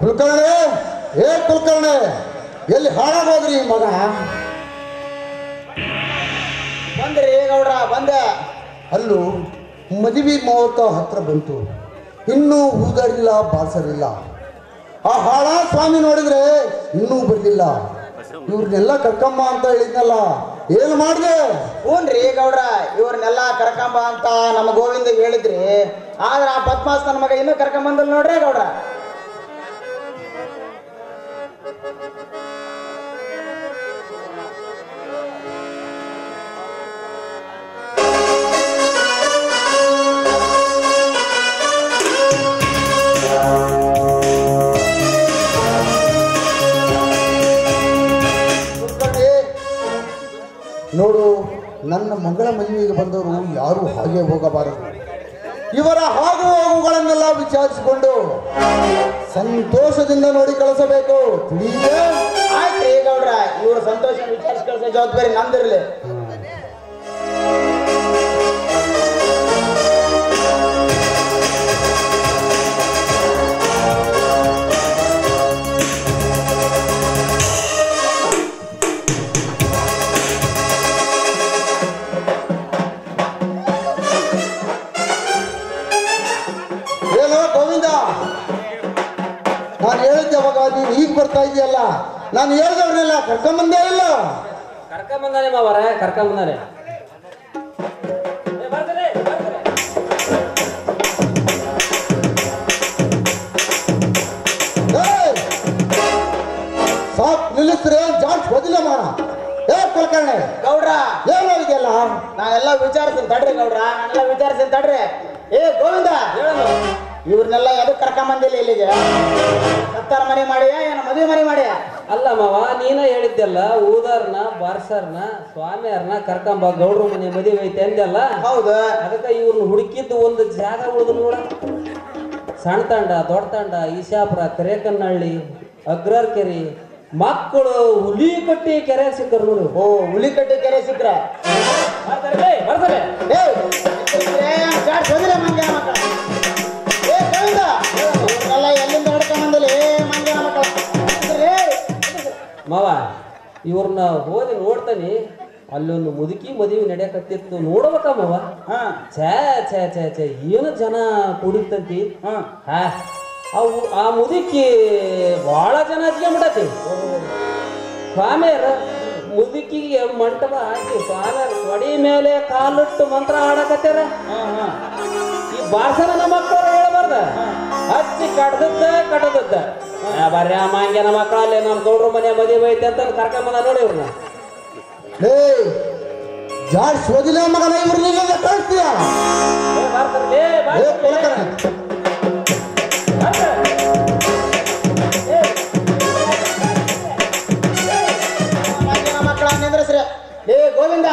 ಕುಲಕರ್ಣೆ, ಏ ಕುಲಕರ್ಣೆ, ಎಲ್ಲಿ ಹಾಳಾಗೋದ್ರಿ ಮಗ? ಬಂದ್ರಿ ಗೌಡ್ರ, ಬಂದೆ. ಅಲ್ಲೂ ಮದುವೆ ಮುಹೂರ್ತ ಹತ್ರ ಬಂತು, ಇನ್ನೂ ಹೂದರಿಲ್ಲ, ಬಾಸರಿಲ್ಲ. ಆ ಹಾಳ ಸ್ವಾಮಿ ನೋಡಿದ್ರೆ ಇನ್ನೂ ಬರ್ಲಿಲ್ಲ. ಇವ್ರನ್ನೆಲ್ಲ ಕರ್ಕಂಬ ಅಂತ ಹೇಳಿದ್ನಲ್ಲ, ಏನು ಮಾಡಿದೆ? ಹ್ಞೂನ್ರಿ ಗೌಡ್ರ, ಇವ್ರನ್ನೆಲ್ಲ ಕರ್ಕಂಬ ಅಂತ ನಮ್ಮ ಗೋವಿಂದ ಹೇಳಿದ್ರಿ. ಆದ್ರ ಆ ಪದ್ಮಾಸ್ ನನ್ನ ಮಗ ಇನ್ನೂ ಕರ್ಕೊಂಬಂದಲ್ ನೋಡ್ರಿ ಗೌಡ್ರ. ನೋಡು, ನನ್ನ ಮಗಳ ಮದುವೆಗೆ ಬಂದವರು ಯಾರು ಹಾಗೆ ಹೋಗಬಾರದು. ಇವರ ಹಾಗು ಹೋಗುಗಳನ್ನೆಲ್ಲ ವಿಚಾರಿಸಿಕೊಂಡು ಸಂತೋಷದಿಂದ ನೋಡಿ ಕಳಿಸಬೇಕು. ತಿಳಿಯಿದೆ? ಆಯ್ತ್ರಿ ಗೌಡ್ರ, ಇವ್ರ ಸಂತೋಷ ವಿಚಾರಿಸಿ ಕಳಿಸೋ ಜವಾಬ್ದಾರಿ ನಂದಿರ್ಲಿ. ನಾನು ಹೇಳಿದ್ದೆ ಅವಾಗ, ನೀನು ಈಗ ಬರ್ತಾ ಇದೆಯಲ್ಲ, ನಾನು ಹೇಳಿದವ್ರನ್ನೆಲ್ಲ ಕರ್ಕೊಂಬಂದೇ ಇಲ್ಲ. ಕರ್ಕೊಂಬಂದಾನೆ ಮಾವರ, ಕರ್ಕೊಂಬಂದಾನೆ. ಸಾಕ್ ನಿಲ್ಲಿಸ್ರೆ, ಜಾಸ್ತಿ ಓದಿಲ್ಲ ಮಾಡ. ಏ ಕುಲಕರ್ಣೆ ಗೌಡ್ರ, ಏನು ಇದೆಯಲ್ಲ? ನಾನೆಲ್ಲ ವಿಚಾರಿಸ್ತೀನಿ ತಡ್ರಿ ಗೌಡ್ರ, ನಾನೆಲ್ಲ ವಿಚಾರಿಸ್ತೀನಿ ತಡ್ರಿ. ಏ ಗೋವಿಂದ, ಇವ್ರನ್ನೆಲ್ಲ ಎದಕ್ ಕರ್ಕೊಂಬಂದಿಲ್ಲ ಇಲ್ಲಿಗೆ? ಸತ್ತಾರ ಮನೆ ಮಾಡಿಯಾ ಏನು ಮದುವೆ ಮನೆ ಮಾಡಿಯಾ? ಅಲ್ಲ ಮಾವ, ನೀನ ಹೇಳಿದ್ದೆಲ್ಲ ಊದಾರ್ನ ಬಾರ್ಸರ್ನ ಸ್ವಾಮಿಯಾರ್ನ ಕರ್ಕೊಂಬ, ಗೌಡ್ರ ಮನೆ ಮದುವೆ ಐತೆ ಅಂದೆಲ್ಲ. ಹೌದು. ಅದಕ್ಕೆ ಇವ್ರನ್ನ ಹುಡುಕಿದ್ದು ಒಂದು ಜಾಗ ಉಳಿದು ನೋಡ. ಸಣ್ಣ ತಂಡ, ದೊಡ್ಡ ತಂಡ, ಈಶಾಪುರ, ಕರೇಕನ್ನಹಳ್ಳಿ, ಅಗ್ರರ್ ಕೆರೆ, ಮಕ್ಕಳು ಹುಲಿಕಟ್ಟಿ ಕೆರೆ ಸಿಕ್ಕರು ನೋಡು. ಓ, ಹುಲಿಕಟ್ಟಿ ಕೆರೆ ಸಿಕ್ಕ್ರ ಬರ್ತಾರೆ. ಮಂಗ್ಯ ಮಕ್ಕಳ. ಏ ಗೋವಿಂದ, ಇವ್ರನ್ನೆಲ್ಲ ಎಲ್ಲಿಂದ ಹಿಡ್ಕೊಂಬಂದಿಲ್ಲ? ಏ ಮಂಗ್ಯ ಮಕ್ಕಳ ಮಾವ, ಇವ್ರನ್ನ ಹೋಗಿ ನೋಡ್ತಾನೆ. ಅಲ್ಲೊಂದು ಮುದುಕಿ ಮದುವೆ ನಡೆಯಕತ್ತಿತ್ತು, ನೋಡ್ಬೇಕ ಮಾವ. ಛೇ ಛೇ ಛೇ ಛೇ, ಏನು ಜನ ಕುಡಿತಂತಿ. ಆ ಮುದುಕಿ ಬಹಳ ಜನ ಹಚ್ಕೊಂಡ್ಬಿಡತಿ. ಸ್ವಾಮಿಯರ ಮುದುಕಿಗೆ ಮಂಟಪ ಹಾಕಿ ಸ್ವಾಮಿಯರ ತೊಡಿ ಮೇಲೆ ಕಾಲಿಟ್ಟು ಮಂತ್ರ ಆಡಕತ್ತಾರ. ಈ ಬಾರ್ಸನ ಮಕ್ಕಳು ಹೇಳಬಾರ್ದ, ಹಚ್ಚಿ ಕಟ್ಟದದ್ದ ಬರ್ರಿ ಆ ಮಾಂಗ್ಯನ ಮಕ್ಕಳಲ್ಲಿ ನಮ್ಮ ಗೌಡ್ರ ಮನೆ ಮದುವೆ ಐತೆ ಅಂತ ಕರ್ಕೊಂಬಂದ ನೋಡಿ ಇವ್ರನ್ನ. ಲೇ ಜಾಡ್ಸ್ ಓದಿಲ್ಲ ಮಗನ, ಇವ್ರನ್ನೆಲ್ಲ ಕಳಿಸ್ತೀಯ? ಮಕ್ಕಳ ನಿಂದ್ರಸ್ರಿ. ಏ ಗೋವಿಂದ,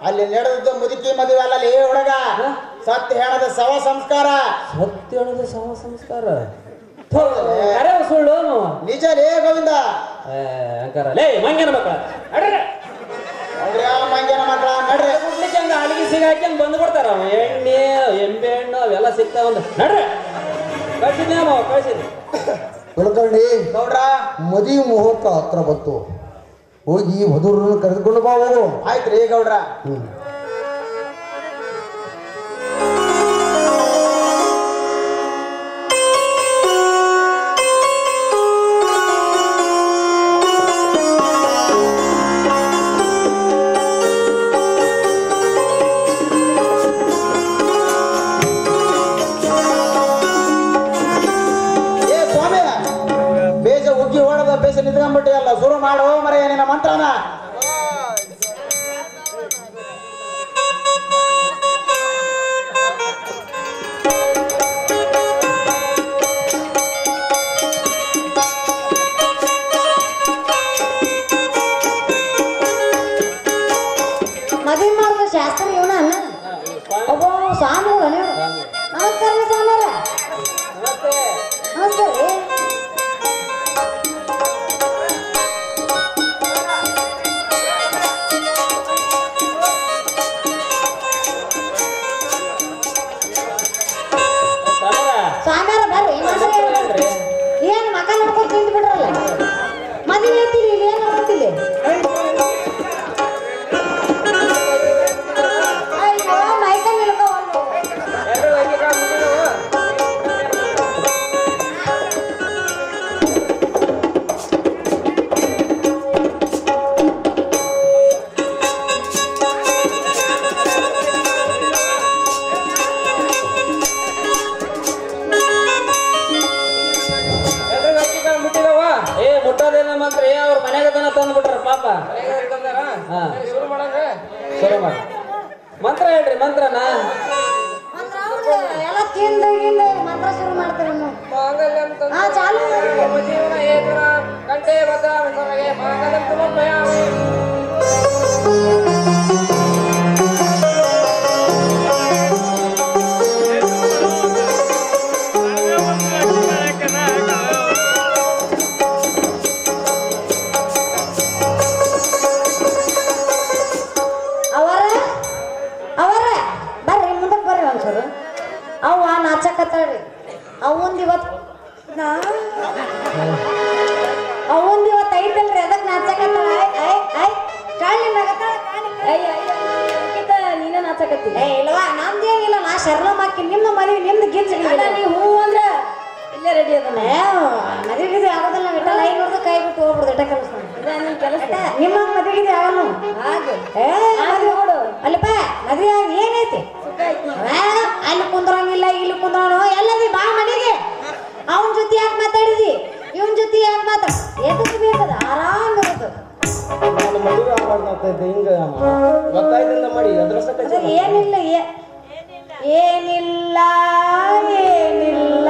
ಅಲ್ಲಿ ನಡೆದದ್ದು ಮುದುಕಿ ಮದುವೆ ಅಲ್ಲ ಲೇ ಹುಡುಗ, ಸತ್ಯ ಹೇಳದ ಶವ ಸಂಸ್ಕಾರ. ಸತ್ಯ ಹೇಳದ ಶವ ಸಂಸ್ಕಾರ ಸುಳ್ಳು ನಿಜ ಲೇ ಗೋವಿಂದ. ಅಂಕಾರ ಲೇ ಮಂಗ್ಯನ ಮಕ್ಕಳ ಮಂಗ್ಯನ ಮಕ್ಕಳ ನಡ್ರಿ. ಹಂಗ ಅಲ್ಲಿಗೆ ಸಿಗಾಕಂದ್ ಬಂದು ಬಿಡ್ತಾರ. ಎಣ್ಣೆ ಎಂಬೆ ಹಣ್ಣು ಅವೆಲ್ಲ ಸಿಗ್ತಾವ. ನಡ್ರಿ, ಕಳ್ಸಿದ್ದೆ ಕಳ್ಸಿದ್ದೆ. ಕುಲಕರ್ಣಿ ಗೌಡ್ರ, ಮದುವೆ ಮುಹೂರ್ತ ಹತ್ರ ಬಂತು, ಹೋಗಿ ವಧುರನ್ನು ಕರೆದುಕೊಂಡು ಬಾ ಹೋಗು. ಆಯ್ತ್ರಿ ಗೌಡ್ರ. ನಿಂತ್ಕೊಂಡ್ಬಿಟ್ಟು ಎಲ್ಲ ಶುರು ಮಾಡೋ ಮರ ಏನಿನ ಮಂತ್ರನ. ಮದುವೆ ಮಾಡುವ ಶಾಸ್ತ್ರ ಇವನ ಅಲ್ಲ. ಒಬ್ಬ ಸ್ವಾಮಿ ನಮಸ್ಕಾರ ಸ್ವಾಮಿಯರ. ನಮಸ್ಕಾರ ರೀ. ಸ್ವಾಮಿಯರ ಬರ್ರಿ. ಏನು ಮಕ ಏನೈತಿರಿ ಇಲ್ಲಿ ಏನು ಮಾಡ್ತಿಲ್ಲ ಅಯ್ಯೋ ಮೈಕೈ ನಿಲ್ಕೋವಲ್ಲು ಮುಟ್ಟೋದೇನ ಮಾತ್ರ ಅವ್ರ ಮನೆಗೆ ತನ ತಂದ್ಬಿಟ್ರ ಪಾಪ ಶುರು ಮಾಡಿ ಮಂತ್ರ ಹೇಳ್ರಿ ಮಂತ್ರನ ಎಲ್ಲ ತಿಂದ ಗಿಂದ ಮಂತ್ರ ಶುರು ಮಾಡ್ತಾರೆ ಚಾಲು ಜೀವನ ಏತರ ಗಂಟೆ ಬದ್ದ ಅವ್ವ ನಾಚಕತ್ತಾಳ್ರಿ ಅವಂದಿವತ್ತು ಐತಲ್ರಿ ಅದಕ್ಕೆ ನಾಚಕತ್ತಾಳ ಕಾಳಿ ನಗತ್ತಾಳ ನೀನ ನಾಚಕತ್ತಿ ಇಲ್ವಾ ನಮ್ದೇನಿಲ್ಲ ನಾ ಶರಣ ಹಾಕಿ ನಿಮ್ಮ ಮದುವೆ ನಿಮ್ದು ಗಿಂಚ ನೀವು ಹೂ ಅಂದ್ರ ಇಲ್ಲೇ ರೆಡಿ ಅದನ್ನ ಮದುವೆ ಗಿದ್ವಿ ಆಗೋದಲ್ಲ ಬಿಟ್ಟಲ್ಲ ಐನೂರ್ದು ಕೈ ಬಿಟ್ಟು ಹೋಗ್ಬಿಡ್ದು ಇಟ್ಟ ಕೆಲಸ ನಿಮ್ ಕೆಲಸ ನಿಮ್ಮ ಮದುವೆ ಗಿದ್ವಿ ಆಗಲ್ಲ ನೋಡು ಅಲ್ಲಪ್ಪ ಮದುವೆ ಆಗಿ ಏನೈತಿ ಅಲ್ಲಿ ಕುಂದ್ರಂಗಿಲ್ಲ ಇಲ್ಲಿ ಕುಂದ್ರೋನು ಎಲ್ಲದಿ ಬಾ ಮನೆಗೆ ಅವನ ಜೊತೆ ಯಾಕೆ ಮಾತಾಡಿದಿ ಇವನ್ ಜೊತೆ ಯಾಕೆ ಮಾತಾಡ ಎದಕ್ಕೆ ಬೇಕದ ಆರಾಮ್ ಇರೋದು ನಾನು ಮದುವೆ ಆಗ್ಬಾರ್ದು ಹಿಂಗ ಗೊತ್ತಾಯ್ತಿಂದ ಮಾಡಿ ಅದ್ರ ಏನಿಲ್ಲ ಏನಿಲ್ಲ ಏನಿಲ್ಲ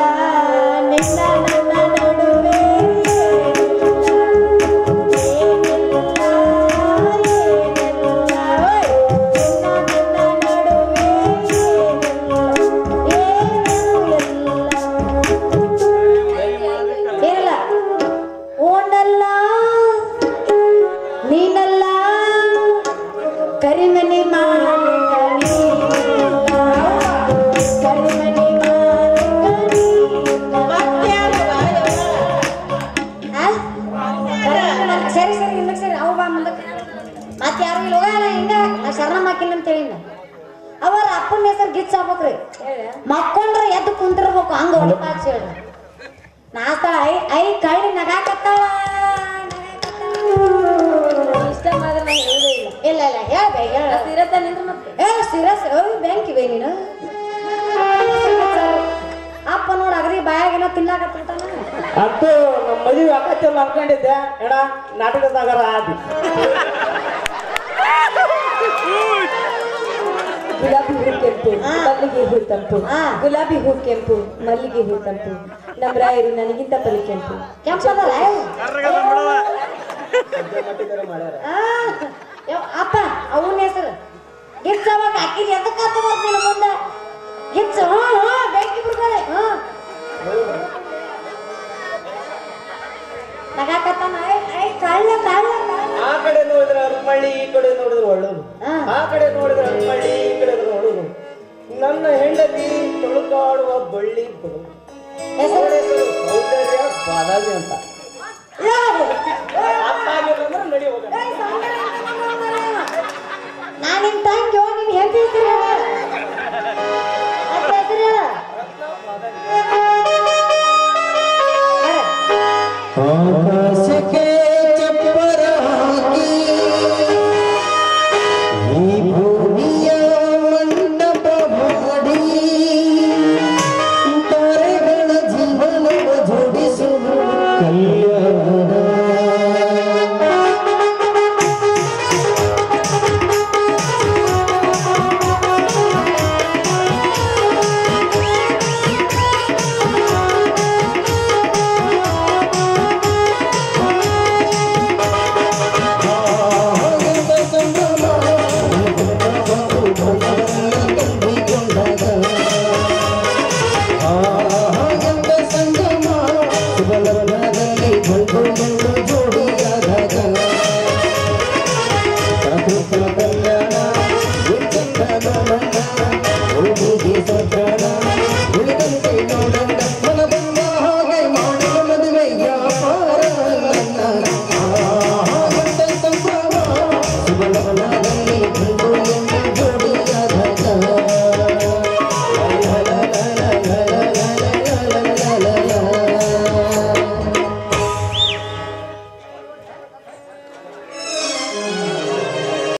ನಿನ್ನ ನನ್ನ ನಡುವೆ ಅವರ ಅಪ್ಪನ ಹೆಸರು ಗಿಚ್ ಆಗ್ಬೇಕ್ರಿ ಮಕ್ಕೊಂಡ್ರೆ ಎದ್ದು ಕುಂತಿರ್ಬೇಕು ಹಂಗ ಹೊಡಿಪಾಚ್ ಹೇಳ ನಾಸ್ತಾಳ ಐ ಕಳ್ಳಿ ನಗಾಕತ್ತಾಳ ಇಷ್ಟ ಮಾಡಿದ್ರೆ ನಾನು ಹೇಳೋದೇ ಇಲ್ಲ ಇಲ್ಲ ಹೇಳ್ಬೇ ಹೇಳ ಸ್ಥಿರತೆ ನಿಂದ್ರೆ ಮತ್ತೆ ಬ್ಯಾಂಕಿವೆ ನೀನು ಅಪ್ಪ ನೋಡ ಅಗದಿ ಬಾಯಾಗೇನೋ ತಿನ್ನಾಕತ್ತಾನ ಅಂತೂ ನಮ್ಮ ಮದುವೆ ಆಕತ್ತಲ್ಲ ಅನ್ಕೊಂಡಿದ್ದೆ ಎಡ ನಾಟಕ ಸಾಗರ ಆದಿ ಗುಲಾಬಿ ಹೂ ಕೆಂಪು ಮಲ್ಲಿಗೆ ಹೂ ತಂಪು ಗುಲಾಬಿ ಹೂ ಕೆಂಪು ಮಲ್ಲಿಗೆ ಹೂ ತಂಪು ನಮ್ಮ ರಾಯರು ನನಗಿಂತ ಬಲಿ ಕೆಂಪು ಕೆಂಪದಲ್ಲ ಅಪ್ಪ ಅವನ ಹೆಸರು ಗಿಫ್ಟ್ ಅವಾಗ ಹಾಕಿದ್ ಎದಕ್ಕ ನಿನ್ನ ಮುಂದೆ ಗಿಫ್ಟ್ ಬೆಂಕಿ ಬಿಡ್ತಾರೆ ನಗಾಕತ್ತಾನ ಕಳ್ಳ ಆ ಕಡೆ ನೋಡಿದ್ರೆ ಅರ್ಮಳ್ಳಿ ಈ ಕಡೆ ನೋಡಿದ್ರೆ ಒಳ್ಳೋದು ಆ ಕಡೆ ನೋಡಿದ್ರೆ ಅರ್ಮಳ್ಳಿ ಈ ಕಡೆ ನೋಡುದು ನನ್ನ ಹೆಂಡತಿ ತೊಳುಕಾಡುವ ಬಳ್ಳಿ ಬಿಡು ಸೌಂದರ್ಯ ಬಾಲಾಜಿ ಅಂತ ನಾನು ನಿನ್ ತಂಗಿ ನಿನ್ ಹೆಂಡತಿ